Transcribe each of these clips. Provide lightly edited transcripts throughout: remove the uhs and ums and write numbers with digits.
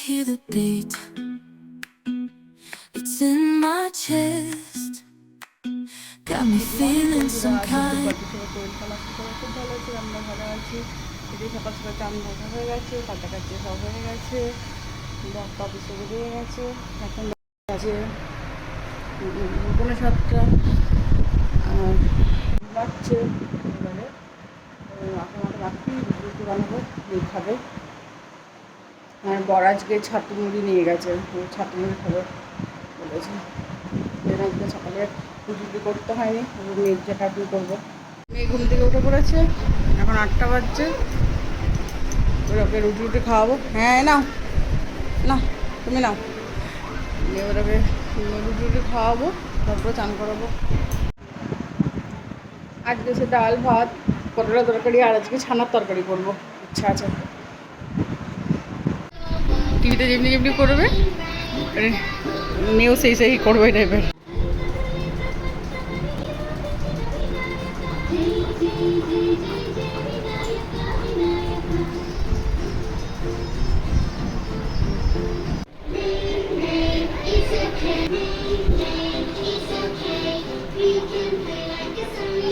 hear the beat, it's in my chest, got me feeling some kind. খুব ভালো আছি, আমরা ভালো আছি। এটি সকাল সকাল চান ভাজা হয়ে গেছে, কাছাকাছি সব হয়ে গেছে, অফিসে বেরিয়ে গেছে। এখন আছে 7:30 আর বাচ্চে এবারে এখন আমাদের রাত্রি রুটি বানাবো, খাবে। আর বর আজকে ছাতু মুড়ি নিয়ে গেছে, ছাতু মুড়ি খাবে বলেছে। আজকে সকালে রুটি করতে হয়নি, মেয়ের যেটা কি করবো। মেয়ে ঘুম থেকে উঠে পড়েছে, এখন 8টা বাজছে। ওকে রুটি খাওয়াবো। হ্যাঁ নাও না, তুমি নাও। ওরাকে রুটি খাওয়াবো, তারপরে চান করাবো। আজকে সে ডাল ভাত পটলের তরকারি, আর আজকে ছানার তরকারি করবো, ইচ্ছা আছে। টিভিতে যেমনি যেমনি করবে মেয়েও সেই সেই করবে টাইপের।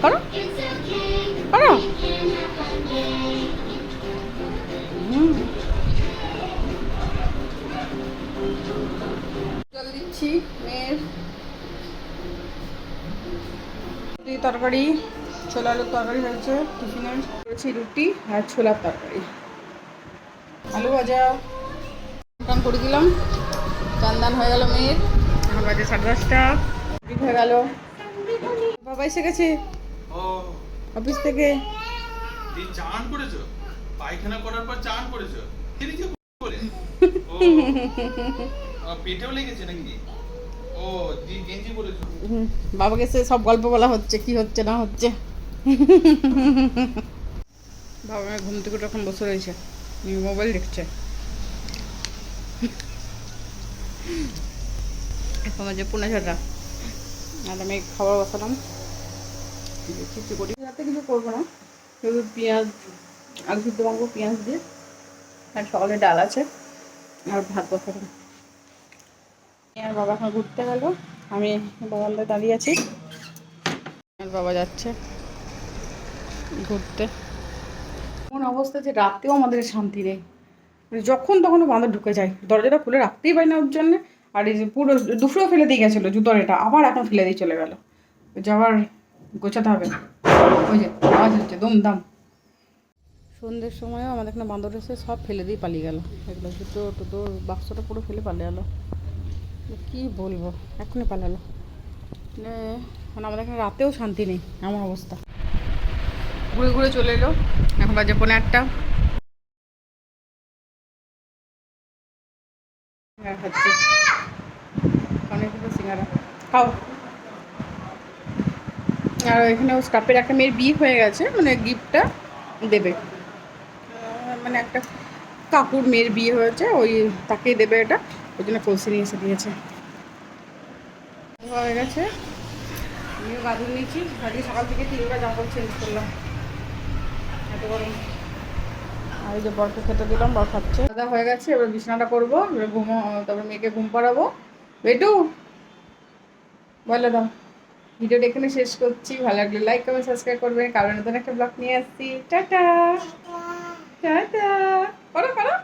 করো করো। জল দিচ্ছি মেয়ের। তরকারি, ছোলা আলুর তরকারি হয়েছে, টিফিনে করেছি রুটি আর ছোলার তরকারি, আলু ভাজা। টান করে দিলাম, চান্দান হয়ে গেল মেয়ের। এখন বাজে 10:30, হয়ে গেল। বাবা এসে গেছে অফিস থেকে। চান করেছো, পায়খানা করার পর চান করেছো, পেটেও লেগেছে নাকি? ও গেঞ্জি পরেছো। বাবাকে সে সব গল্প বলা হচ্ছে, কি হচ্ছে না হচ্ছে। বাবা মেয়ে ঘুম থেকে তখন বসে রয়েছে, মোবাইল দেখছে। এখন বাজে 6:45, আর আমি খাবার বসালাম। কিছু করি রাতে, কিছু করবো না, শুধু পেঁয়াজ আলু সিদ্ধ মাখবো পেঁয়াজ দিয়ে। আর সকালে ডাল আছে আর ভাত বসালাম। আর বাবা এখন ঘুরতে গেল, আমি বারান্দায় দাঁড়িয়ে আছি। আর বাবা যাচ্ছে ঘুরতে। এমন অবস্থা যে রাতেও আমাদের শান্তি নেই, যখন তখন বাঁধর ঢুকে যায়, দরজাটা খুলে রাখতেই পারি না ওর জন্যে। আর এই যে পুরো দুপুরেও ফেলে দিয়ে গেছিলো জুতোর, এটা আবার এখন ফেলে দিয়ে চলে গেল, যাওয়ার গোছাতে হবে। ওই যে আওয়াজ হচ্ছে দুমদাম। সন্ধ্যের সময়ও আমাদের এখানে বাঁদর এসে সব ফেলে দিয়ে পালিয়ে গেল, এগুলো জুতো টুতো বাক্সটা পুরো ফেলে পালিয়ে গেলো। কী বলবো, এখনই পালালো। মানে আমাদের এখানে রাতেও শান্তি নেই, এমন অবস্থা। ঘুরে ঘুরে চলে এলো, এখন বাজে 8:45। খাচ্ছি অনেকগুলো সিঙ্গারা, খাও। আর এখানেও স্টাফের একটা মেয়ের বিয়ে হয়ে গেছে, মানে গিফটটা দেবে, মানে একটা কাকুর মেয়ের বিয়ে হয়েছে, ওই তাকেই দেবে এটা, ওই জন্য কলসি নিয়ে এসে দিয়েছে। হয়ে গেছে, আমিও গাজর নিয়েছি। আজকে সকাল থেকে 3বার জামা কাপড় চেঞ্জ করলাম, এত গরম। আর এই যে বরকে খেতে দিলাম, বর খাচ্ছে। দাদা হয়ে গেছে, এবার বিছানাটা করবো, এবার তারপর মেয়েকে ঘুম পাড়াবো। বেটু বলে দাও। ভিডিওটা এখানে শেষ করছি, ভালো লাগলে লাইক কমেন্ট সাবস্ক্রাইব করবেন, কারণ নতুন একটা ব্লগ নিয়ে আসছি। টাটা টাটা, করো করো।